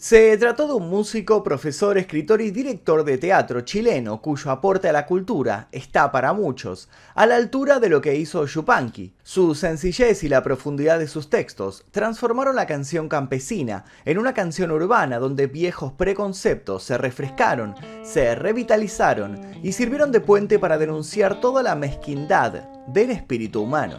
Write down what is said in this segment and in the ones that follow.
Se trató de un músico, profesor, escritor y director de teatro chileno cuyo aporte a la cultura está para muchos a la altura de lo que hizo Yupanqui. Su sencillez y la profundidad de sus textos transformaron la canción campesina en una canción urbana donde viejos preconceptos se refrescaron, se revitalizaron y sirvieron de puente para denunciar toda la mezquindad del espíritu humano.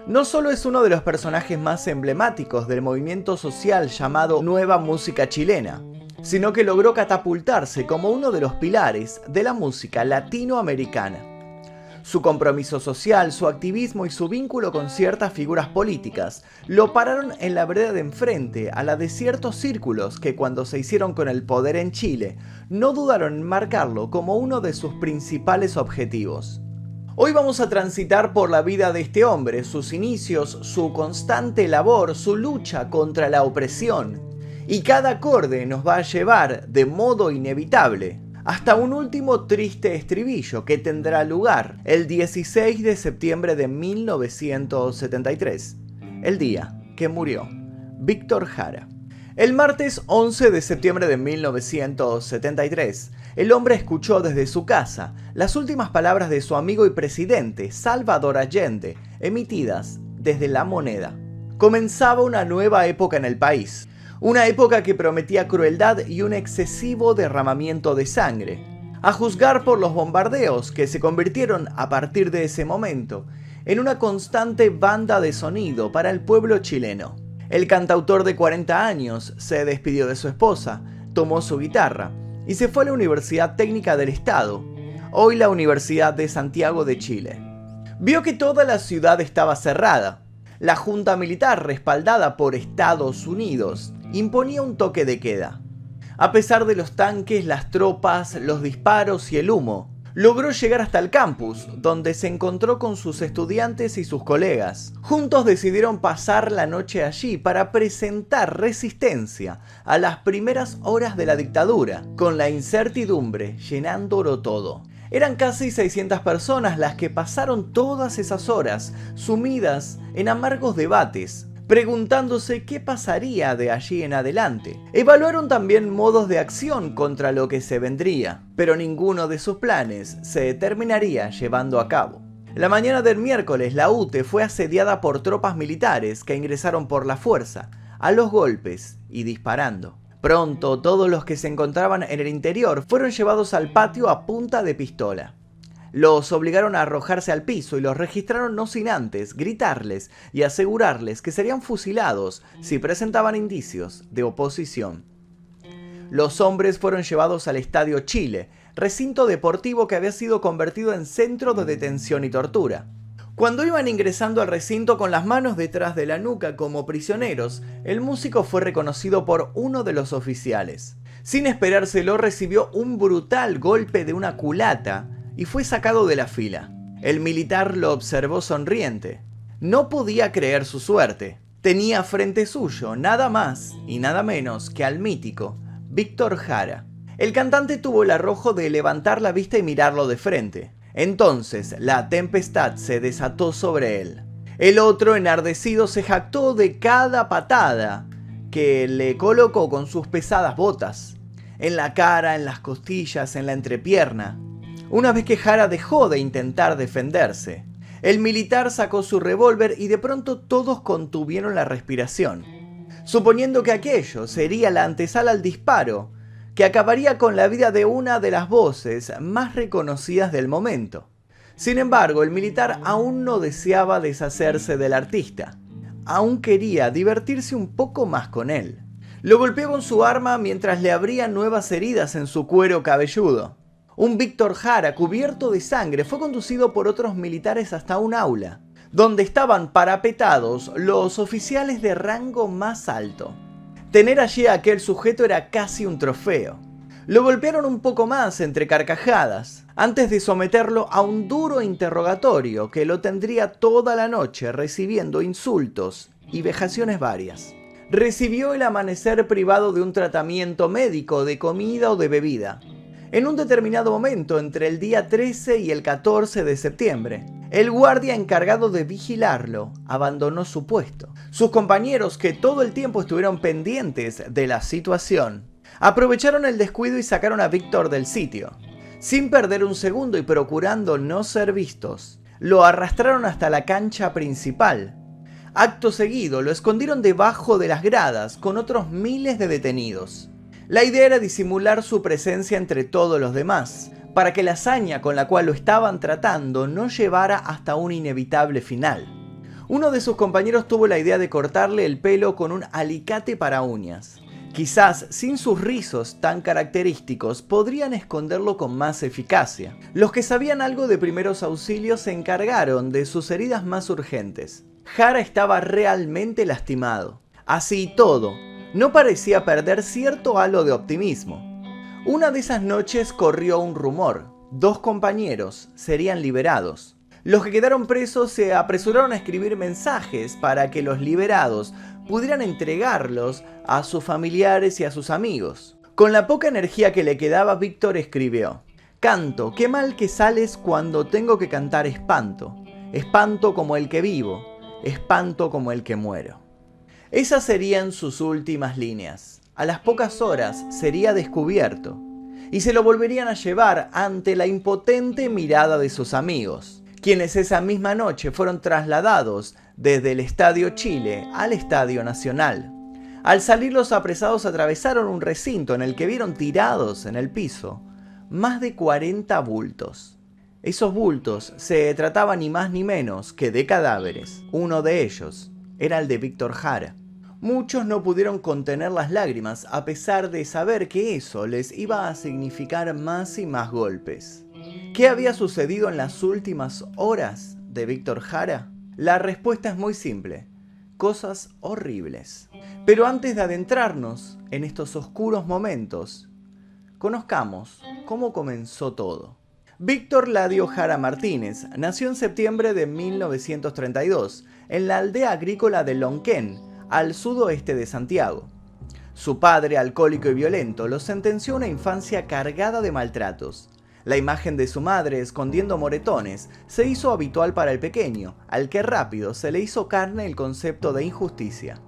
No solo es uno de los personajes más emblemáticos del movimiento social llamado Nueva Música Chilena, sino que logró catapultarse como uno de los pilares de la música latinoamericana. Su compromiso social, su activismo y su vínculo con ciertas figuras políticas lo pararon en la vereda de enfrente a la de ciertos círculos que cuando se hicieron con el poder en Chile no dudaron en marcarlo como uno de sus principales objetivos. Hoy vamos a transitar por la vida de este hombre, sus inicios, su constante labor, su lucha contra la opresión. Y cada acorde nos va a llevar, de modo inevitable, hasta un último triste estribillo que tendrá lugar el 16 de septiembre de 1973, el día que murió Víctor Jara. El martes 11 de septiembre de 1973, el hombre escuchó desde su casa las últimas palabras de su amigo y presidente, Salvador Allende, emitidas desde La Moneda. Comenzaba una nueva época en el país, una época que prometía crueldad y un excesivo derramamiento de sangre, a juzgar por los bombardeos que se convirtieron a partir de ese momento en una constante banda de sonido para el pueblo chileno. El cantautor de 40 años se despidió de su esposa, tomó su guitarra y se fue a la Universidad Técnica del Estado, hoy la Universidad de Santiago de Chile. Vio que toda la ciudad estaba cerrada. La junta militar, respaldada por Estados Unidos, imponía un toque de queda. A pesar de los tanques, las tropas, los disparos y el humo, logró llegar hasta el campus, donde se encontró con sus estudiantes y sus colegas. Juntos decidieron pasar la noche allí para presentar resistencia a las primeras horas de la dictadura, con la incertidumbre llenándolo todo. Eran casi 600 personas las que pasaron todas esas horas sumidas en amargos debates, preguntándose qué pasaría de allí en adelante. Evaluaron también modos de acción contra lo que se vendría, pero ninguno de sus planes se terminaría llevando a cabo. La mañana del miércoles, la UTE fue asediada por tropas militares que ingresaron por la fuerza, a los golpes y disparando. Pronto, todos los que se encontraban en el interior fueron llevados al patio a punta de pistola. Los obligaron a arrojarse al piso y los registraron no sin antes gritarles y asegurarles que serían fusilados si presentaban indicios de oposición. Los hombres fueron llevados al Estadio Chile, recinto deportivo que había sido convertido en centro de detención y tortura. Cuando iban ingresando al recinto con las manos detrás de la nuca como prisioneros, el músico fue reconocido por uno de los oficiales. Sin esperárselo, recibió un brutal golpe de una culata y fue sacado de la fila. El militar lo observó sonriente. No podía creer su suerte. Tenía frente suyo nada más y nada menos que al mítico Víctor Jara. El cantante tuvo el arrojo de levantar la vista y mirarlo de frente. Entonces la tempestad se desató sobre él. El otro, enardecido, se jactó de cada patada que le colocó con sus pesadas botas, en la cara, en las costillas, en la entrepierna. Una vez que Jara dejó de intentar defenderse, el militar sacó su revólver y de pronto todos contuvieron la respiración, suponiendo que aquello sería la antesala al disparo que acabaría con la vida de una de las voces más reconocidas del momento. Sin embargo, el militar aún no deseaba deshacerse del artista. Aún quería divertirse un poco más con él. Lo golpeó con su arma mientras le abría nuevas heridas en su cuero cabelludo. Un Víctor Jara cubierto de sangre fue conducido por otros militares hasta un aula, donde estaban parapetados los oficiales de rango más alto. Tener allí a aquel sujeto era casi un trofeo. Lo golpearon un poco más entre carcajadas, antes de someterlo a un duro interrogatorio que lo tendría toda la noche recibiendo insultos y vejaciones varias. Recibió el amanecer privado de un tratamiento médico, de comida o de bebida. En un determinado momento, entre el día 13 y el 14 de septiembre, el guardia encargado de vigilarlo abandonó su puesto. Sus compañeros, que todo el tiempo estuvieron pendientes de la situación, aprovecharon el descuido y sacaron a Víctor del sitio. Sin perder un segundo y procurando no ser vistos, lo arrastraron hasta la cancha principal. Acto seguido, lo escondieron debajo de las gradas con otros miles de detenidos. La idea era disimular su presencia entre todos los demás, para que la hazaña con la cual lo estaban tratando no llevara hasta un inevitable final. Uno de sus compañeros tuvo la idea de cortarle el pelo con un alicate para uñas. Quizás, sin sus rizos tan característicos, podrían esconderlo con más eficacia. Los que sabían algo de primeros auxilios se encargaron de sus heridas más urgentes. Jara estaba realmente lastimado. Así y todo, no parecía perder cierto halo de optimismo. Una de esas noches corrió un rumor: 2 compañeros serían liberados. Los que quedaron presos se apresuraron a escribir mensajes para que los liberados pudieran entregarlos a sus familiares y a sus amigos. Con la poca energía que le quedaba, Víctor escribió: «Canto, qué mal que sales cuando tengo que cantar espanto. Espanto como el que vivo, espanto como el que muero». Esas serían sus últimas líneas. A las pocas horas sería descubierto y se lo volverían a llevar ante la impotente mirada de sus amigos, quienes esa misma noche fueron trasladados desde el Estadio Chile al Estadio Nacional. Al salir, los apresados atravesaron un recinto en el que vieron tirados en el piso más de 40 bultos. Esos bultos se trataban ni más ni menos que de cadáveres. Uno de ellos era el de Víctor Jara. Muchos no pudieron contener las lágrimas a pesar de saber que eso les iba a significar más y más golpes. ¿Qué había sucedido en las últimas horas de Víctor Jara? La respuesta es muy simple: cosas horribles. Pero antes de adentrarnos en estos oscuros momentos, conozcamos cómo comenzó todo. Víctor Ladio Jara Martínez nació en septiembre de 1932 en la aldea agrícola de Lonquén, al sudoeste de Santiago. Su padre, alcohólico y violento, lo sentenció a una infancia cargada de maltratos. La imagen de su madre escondiendo moretones se hizo habitual para el pequeño, al que rápido se le hizo carne el concepto de injusticia.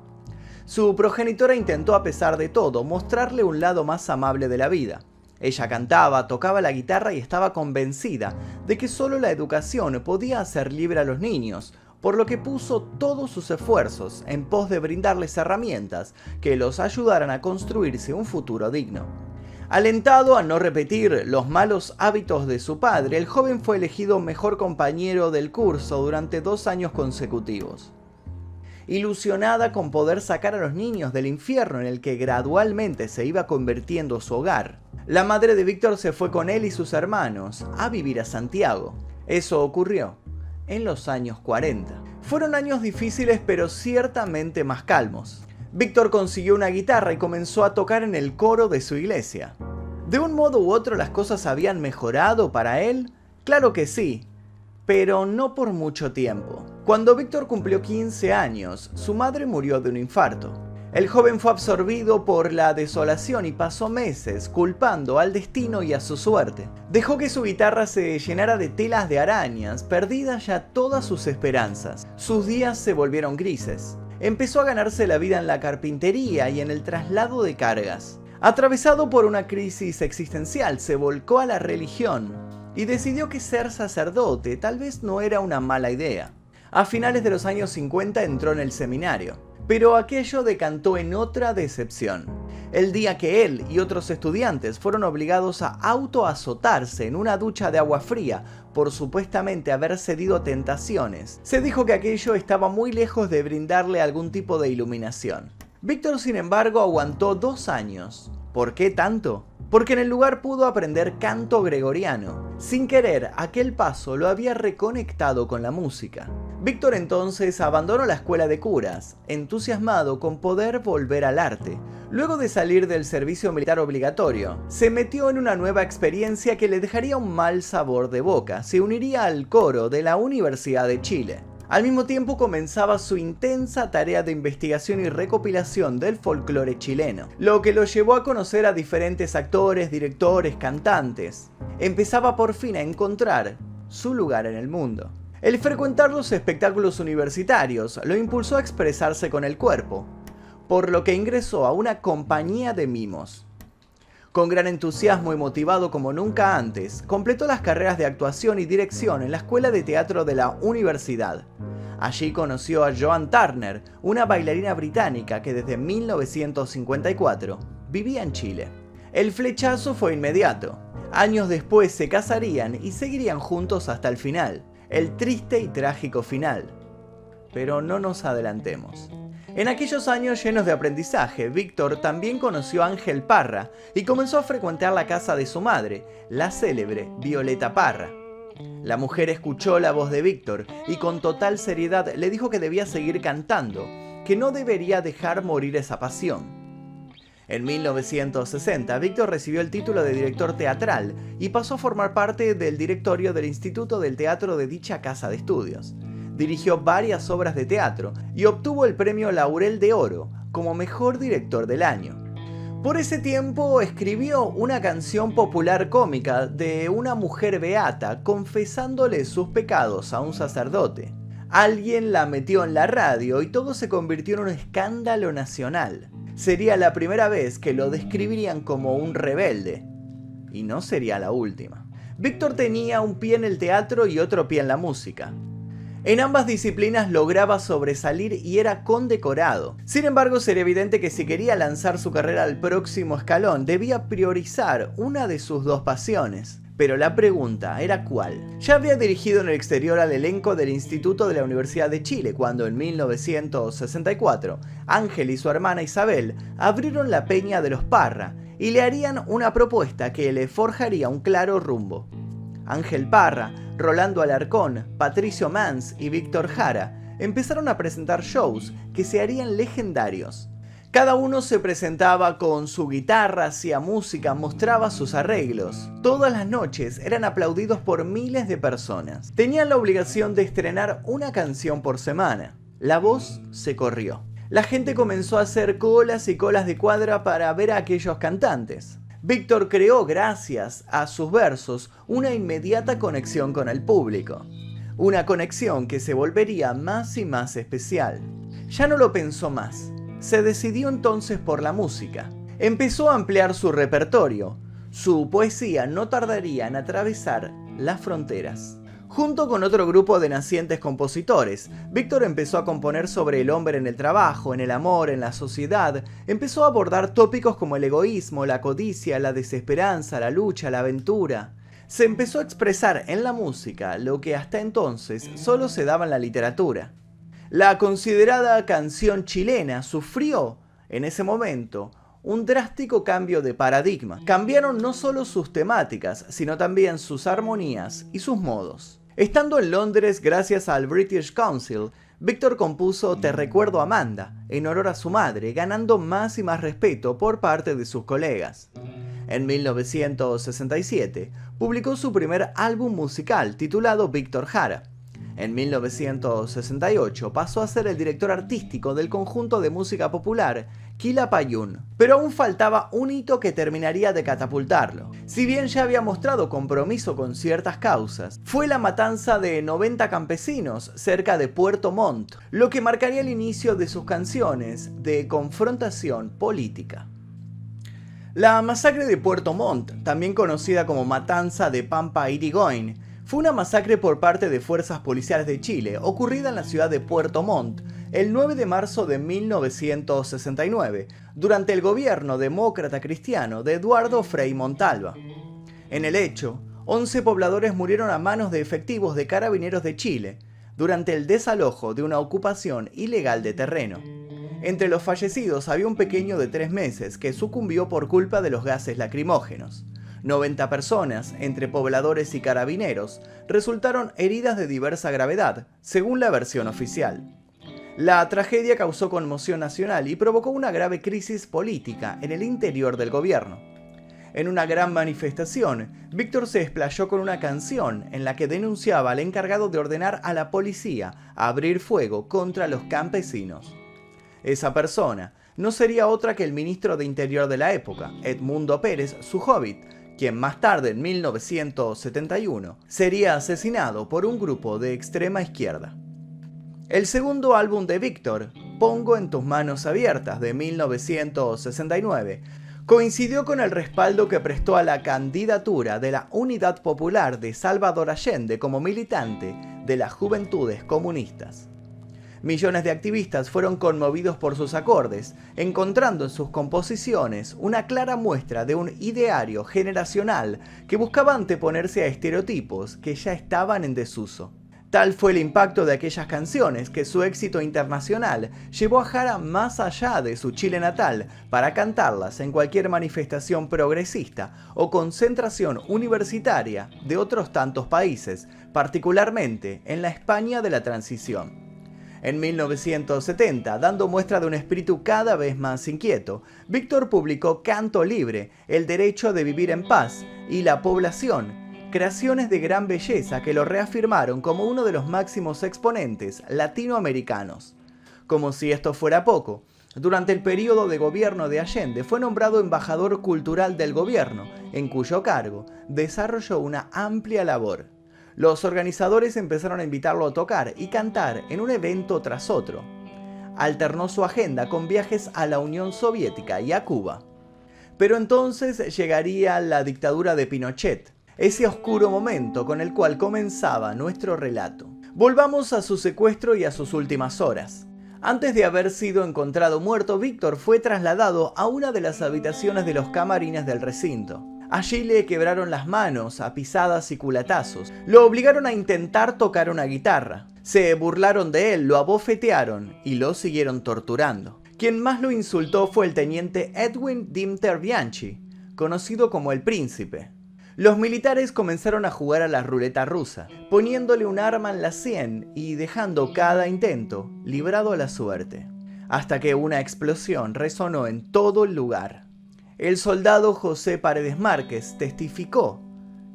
Su progenitora intentó, a pesar de todo, mostrarle un lado más amable de la vida. Ella cantaba, tocaba la guitarra y estaba convencida de que solo la educación podía hacer libre a los niños, por lo que puso todos sus esfuerzos en pos de brindarles herramientas que los ayudaran a construirse un futuro digno. Alentado a no repetir los malos hábitos de su padre, el joven fue elegido mejor compañero del curso durante 2 años consecutivos. Ilusionada con poder sacar a los niños del infierno en el que gradualmente se iba convirtiendo su hogar, la madre de Víctor se fue con él y sus hermanos a vivir a Santiago. Eso ocurrió en los años 40. Fueron años difíciles, pero ciertamente más calmos. Víctor consiguió una guitarra y comenzó a tocar en el coro de su iglesia. ¿De un modo u otro las cosas habían mejorado para él? Claro que sí, pero no por mucho tiempo. Cuando Víctor cumplió 15 años, su madre murió de un infarto. El joven fue absorbido por la desolación y pasó meses culpando al destino y a su suerte. Dejó que su guitarra se llenara de telas de arañas, perdidas ya todas sus esperanzas. Sus días se volvieron grises. Empezó a ganarse la vida en la carpintería y en el traslado de cargas. Atravesado por una crisis existencial, se volcó a la religión y decidió que ser sacerdote tal vez no era una mala idea. A finales de los años 50 entró en el seminario, pero aquello decantó en otra decepción. El día que él y otros estudiantes fueron obligados a autoazotarse en una ducha de agua fría por supuestamente haber cedido a tentaciones, se dijo que aquello estaba muy lejos de brindarle algún tipo de iluminación. Víctor, sin embargo, aguantó 2 años. ¿Por qué tanto? Porque en el lugar pudo aprender canto gregoriano. Sin querer, aquel paso lo había reconectado con la música. Víctor entonces abandonó la escuela de curas, entusiasmado con poder volver al arte. Luego de salir del servicio militar obligatorio, se metió en una nueva experiencia que le dejaría un mal sabor de boca. Se uniría al coro de la Universidad de Chile. Al mismo tiempo comenzaba su intensa tarea de investigación y recopilación del folclore chileno, lo que lo llevó a conocer a diferentes actores, directores, cantantes. Empezaba por fin a encontrar su lugar en el mundo. El frecuentar los espectáculos universitarios lo impulsó a expresarse con el cuerpo, por lo que ingresó a una compañía de mimos. Con gran entusiasmo y motivado como nunca antes, completó las carreras de actuación y dirección en la Escuela de Teatro de la Universidad. Allí conoció a Joan Turner, una bailarina británica que desde 1954 vivía en Chile. El flechazo fue inmediato. Años después se casarían y seguirían juntos hasta el final, el triste y trágico final. Pero no nos adelantemos. En aquellos años llenos de aprendizaje, Víctor también conoció a Ángel Parra y comenzó a frecuentar la casa de su madre, la célebre Violeta Parra. La mujer escuchó la voz de Víctor y con total seriedad le dijo que debía seguir cantando, que no debería dejar morir esa pasión. En 1960, Víctor recibió el título de director teatral y pasó a formar parte del directorio del Instituto del Teatro de dicha casa de estudios. Dirigió varias obras de teatro y obtuvo el premio Laurel de Oro como mejor director del año. Por ese tiempo escribió una canción popular cómica de una mujer beata confesándole sus pecados a un sacerdote. Alguien la metió en la radio y todo se convirtió en un escándalo nacional. Sería la primera vez que lo describirían como un rebelde. Y no sería la última. Víctor tenía un pie en el teatro y otro pie en la música. En ambas disciplinas lograba sobresalir y era condecorado. Sin embargo, sería evidente que si quería lanzar su carrera al próximo escalón, debía priorizar una de sus dos pasiones. Pero la pregunta era ¿cuál? Ya había dirigido en el exterior al elenco del Instituto de la Universidad de Chile cuando en 1964 Ángel y su hermana Isabel abrieron la Peña de los Parra y le harían una propuesta que le forjaría un claro rumbo. Ángel Parra, Rolando Alarcón, Patricio Mans y Víctor Jara empezaron a presentar shows que se harían legendarios. Cada uno se presentaba con su guitarra, hacía música, mostraba sus arreglos. Todas las noches eran aplaudidos por miles de personas. Tenían la obligación de estrenar una canción por semana. La voz se corrió. La gente comenzó a hacer colas y colas de cuadra para ver a aquellos cantantes. Víctor creó, gracias a sus versos, una inmediata conexión con el público. Una conexión que se volvería más y más especial. Ya no lo pensó más. Se decidió entonces por la música. Empezó a ampliar su repertorio. Su poesía no tardaría en atravesar las fronteras. Junto con otro grupo de nacientes compositores, Víctor empezó a componer sobre el hombre en el trabajo, en el amor, en la sociedad. Empezó a abordar tópicos como el egoísmo, la codicia, la desesperanza, la lucha, la aventura. Se empezó a expresar en la música lo que hasta entonces solo se daba en la literatura. La considerada canción chilena sufrió, en ese momento, un drástico cambio de paradigma. Cambiaron no solo sus temáticas, sino también sus armonías y sus modos. Estando en Londres gracias al British Council, Víctor compuso Te recuerdo Amanda, en honor a su madre, ganando más y más respeto por parte de sus colegas. En 1967, publicó su primer álbum musical titulado Víctor Jara. En 1968 pasó a ser el director artístico del conjunto de música popular Quilapayún, pero aún faltaba un hito que terminaría de catapultarlo. Si bien ya había mostrado compromiso con ciertas causas, fue la matanza de 90 campesinos cerca de Puerto Montt, lo que marcaría el inicio de sus canciones de confrontación política. La masacre de Puerto Montt, también conocida como Matanza de Pampa Irigoyen, fue una masacre por parte de fuerzas policiales de Chile, ocurrida en la ciudad de Puerto Montt el 9 de marzo de 1969, durante el gobierno demócrata cristiano de Eduardo Frei Montalva. En el hecho, 11 pobladores murieron a manos de efectivos de Carabineros de Chile, durante el desalojo de una ocupación ilegal de terreno. Entre los fallecidos había un pequeño de 3 meses que sucumbió por culpa de los gases lacrimógenos. 90 personas, entre pobladores y carabineros, resultaron heridas de diversa gravedad, según la versión oficial. La tragedia causó conmoción nacional y provocó una grave crisis política en el interior del gobierno. En una gran manifestación, Víctor se explayó con una canción en la que denunciaba al encargado de ordenar a la policía a abrir fuego contra los campesinos. Esa persona no sería otra que el ministro de Interior de la época, Edmundo Pérez, su hobbit, quien más tarde, en 1971, sería asesinado por un grupo de extrema izquierda. El segundo álbum de Víctor, Pongo en tus manos abiertas, de 1969, coincidió con el respaldo que prestó a la candidatura de la Unidad Popular de Salvador Allende como militante de las Juventudes Comunistas. Millones de activistas fueron conmovidos por sus acordes, encontrando en sus composiciones una clara muestra de un ideario generacional que buscaba anteponerse a estereotipos que ya estaban en desuso. Tal fue el impacto de aquellas canciones que su éxito internacional llevó a Jara más allá de su Chile natal para cantarlas en cualquier manifestación progresista o concentración universitaria de otros tantos países, particularmente en la España de la transición. En 1970, dando muestra de un espíritu cada vez más inquieto, Víctor publicó Canto Libre, El derecho de vivir en paz y La población, creaciones de gran belleza que lo reafirmaron como uno de los máximos exponentes latinoamericanos. Como si esto fuera poco, durante el periodo de gobierno de Allende fue nombrado embajador cultural del gobierno, en cuyo cargo desarrolló una amplia labor. Los organizadores empezaron a invitarlo a tocar y cantar en un evento tras otro. Alternó su agenda con viajes a la Unión Soviética y a Cuba. Pero entonces llegaría la dictadura de Pinochet, ese oscuro momento con el cual comenzaba nuestro relato. Volvamos a su secuestro y a sus últimas horas. Antes de haber sido encontrado muerto, Víctor fue trasladado a una de las habitaciones de los camarines del recinto. Allí le quebraron las manos a pisadas y culatazos. Lo obligaron a intentar tocar una guitarra. Se burlaron de él, lo abofetearon y lo siguieron torturando. Quien más lo insultó fue el teniente Edwin Dimter Bianchi, conocido como el Príncipe. Los militares comenzaron a jugar a la ruleta rusa, poniéndole un arma en la sien y dejando cada intento librado a la suerte. Hasta que una explosión resonó en todo el lugar. El soldado José Paredes Márquez testificó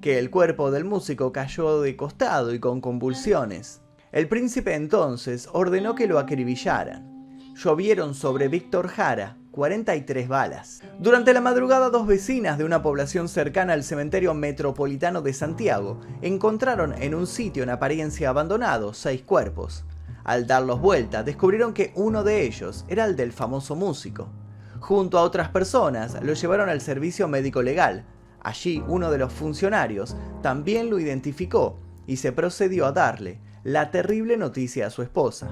que el cuerpo del músico cayó de costado y con convulsiones. El príncipe entonces ordenó que lo acribillaran. Llovieron sobre Víctor Jara 43 balas. Durante la madrugada, dos vecinas de una población cercana al cementerio metropolitano de Santiago encontraron en un sitio en apariencia abandonado 6 cuerpos. Al darlos vuelta, descubrieron que uno de ellos era el del famoso músico. Junto a otras personas, lo llevaron al servicio médico legal. Allí, uno de los funcionarios también lo identificó y se procedió a darle la terrible noticia a su esposa.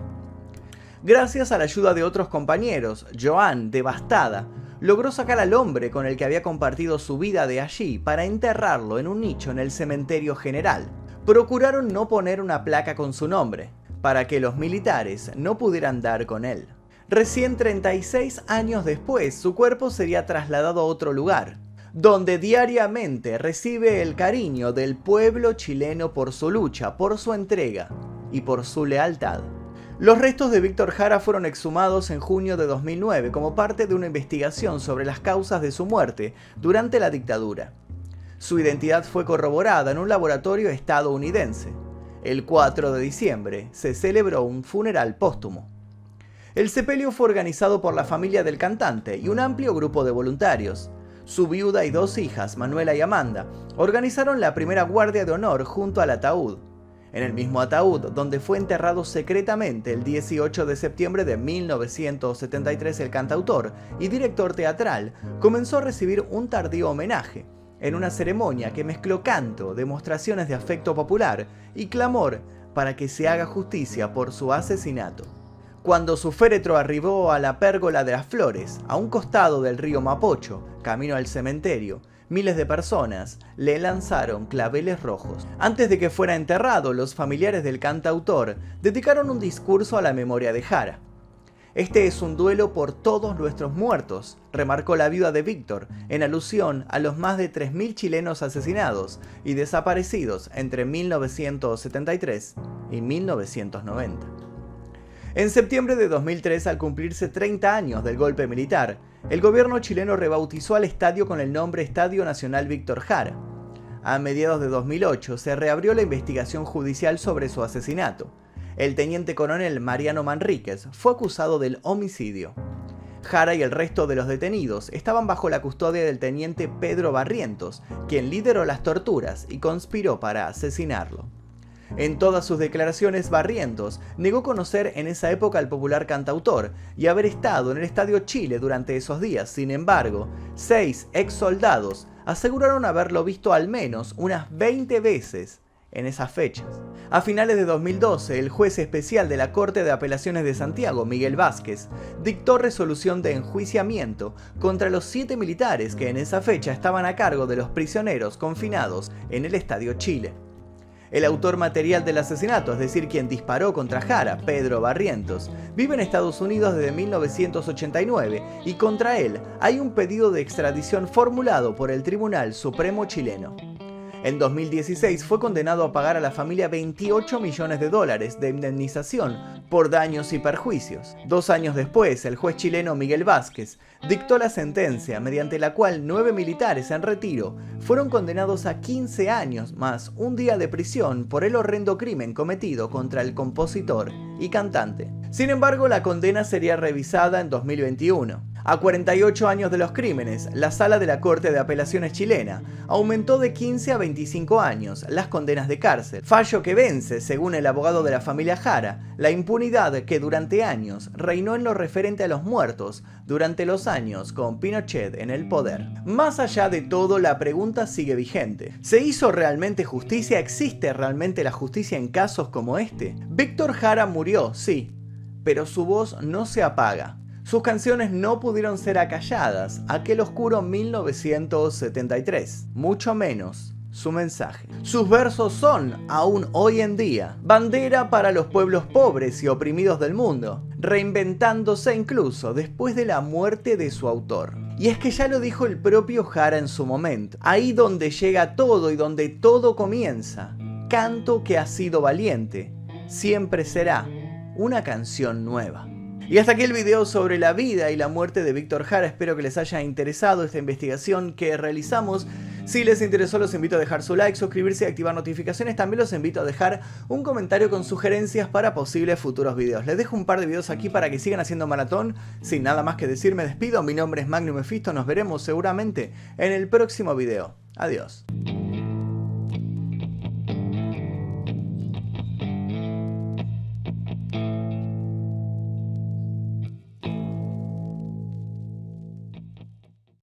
Gracias a la ayuda de otros compañeros, Joan, devastada, logró sacar al hombre con el que había compartido su vida de allí para enterrarlo en un nicho en el cementerio general. Procuraron no poner una placa con su nombre, para que los militares no pudieran dar con él. Recién 36 años después, su cuerpo sería trasladado a otro lugar, donde diariamente recibe el cariño del pueblo chileno por su lucha, por su entrega y por su lealtad. Los restos de Víctor Jara fueron exhumados en junio de 2009 como parte de una investigación sobre las causas de su muerte durante la dictadura. Su identidad fue corroborada en un laboratorio estadounidense. El 4 de diciembre se celebró un funeral póstumo. El sepelio fue organizado por la familia del cantante y un amplio grupo de voluntarios. Su viuda y 2 hijas, Manuela y Amanda, organizaron la primera guardia de honor junto al ataúd. En el mismo ataúd donde fue enterrado secretamente el 18 de septiembre de 1973 el cantautor y director teatral comenzó a recibir un tardío homenaje, en una ceremonia que mezcló canto, demostraciones de afecto popular y clamor para que se haga justicia por su asesinato. Cuando su féretro arribó a la Pérgola de las Flores, a un costado del río Mapocho, camino al cementerio, miles de personas le lanzaron claveles rojos. Antes de que fuera enterrado, los familiares del cantautor dedicaron un discurso a la memoria de Jara. Este es un duelo por todos nuestros muertos, remarcó la viuda de Víctor, en alusión a los más de 3.000 chilenos asesinados y desaparecidos entre 1973 y 1990. En septiembre de 2003, al cumplirse 30 años del golpe militar, El gobierno chileno rebautizó al estadio con el nombre Estadio Nacional Víctor Jara. A mediados de 2008 se reabrió la investigación judicial sobre su asesinato. El teniente coronel Mariano Manríquez fue acusado del homicidio. Jara y el resto de los detenidos estaban bajo la custodia del teniente Pedro Barrientos, quien lideró las torturas y conspiró para asesinarlo. En todas sus declaraciones, Barrientos negó conocer en esa época al popular cantautor y haber estado en el Estadio Chile durante esos días. Sin embargo, 6 ex soldados aseguraron haberlo visto al menos unas 20 veces en esas fechas. A finales de 2012, el juez especial de la Corte de Apelaciones de Santiago, Miguel Vázquez, dictó resolución de enjuiciamiento contra los 7 militares que en esa fecha estaban a cargo de los prisioneros confinados en el Estadio Chile. El autor material del asesinato, es decir, quien disparó contra Jara, Pedro Barrientos, vive en Estados Unidos desde 1989 y contra él hay un pedido de extradición formulado por el Tribunal Supremo chileno. En 2016 fue condenado a pagar a la familia $28 millones de indemnización por daños y perjuicios. 2 años después, el juez chileno Miguel Vázquez dictó la sentencia mediante la cual 9 militares en retiro fueron condenados a 15 años más un día de prisión por el horrendo crimen cometido contra el compositor y cantante. Sin embargo, la condena sería revisada en 2021. A 48 años de los crímenes, la Sala de la Corte de Apelaciones chilena aumentó de 15 a 25 años las condenas de cárcel, fallo que vence, según el abogado de la familia Jara, la impunidad que durante años reinó en lo referente a los muertos durante los años con Pinochet en el poder. Más allá de todo, la pregunta sigue vigente. ¿Se hizo realmente justicia? ¿Existe realmente la justicia en casos como este? Víctor Jara murió, sí, pero su voz no se apaga. Sus canciones no pudieron ser acalladas aquel oscuro 1973, mucho menos su mensaje. Sus versos son, aún hoy en día, bandera para los pueblos pobres y oprimidos del mundo, reinventándose incluso después de la muerte de su autor. Y es que ya lo dijo el propio Jara en su momento, ahí donde llega todo y donde todo comienza, canto que ha sido valiente, siempre será una canción nueva. Y hasta aquí el video sobre la vida y la muerte de Víctor Jara. Espero que les haya interesado esta investigación que realizamos. Si les interesó, los invito a dejar su like, suscribirse y activar notificaciones. También los invito a dejar un comentario con sugerencias para posibles futuros videos. Les dejo un par de videos aquí para que sigan haciendo maratón. Sin nada más que decir, me despido. Mi nombre es Magnum Mephisto. Nos veremos seguramente en el próximo video. Adiós.